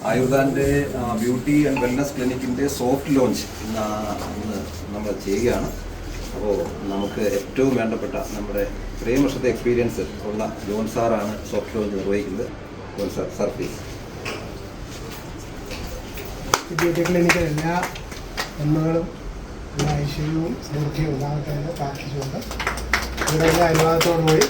ആയുർദാൻ്റെ beauty and wellness ക്ലിനിക്കിൻ്റെ soft launch ഇന്ന് നമ്മൾ ചെയ്യുകയാണ്. അപ്പോൾ നമുക്ക് ഏറ്റവും വേണ്ടപ്പെട്ട നമ്മുടെ ഇത്രയും വർഷത്തെ എക്സ്പീരിയൻസ് ഉള്ള ജോൺ സാറാണ് സോഫ്റ്റ് ലോഞ്ച് നിർവഹിക്കുന്നത്. John sir, sir please. Beauty ക്ലിനിക്കിൽ എല്ലാ നന്മകളും എല്ലാ ഐശ്വര്യവും സമൃദ്ധിയും ഉണ്ടാകട്ടെ എന്ന് പ്രാർത്ഥിച്ചുകൊണ്ട് ഇവിടെ അനുവാദത്തോടുകൂടി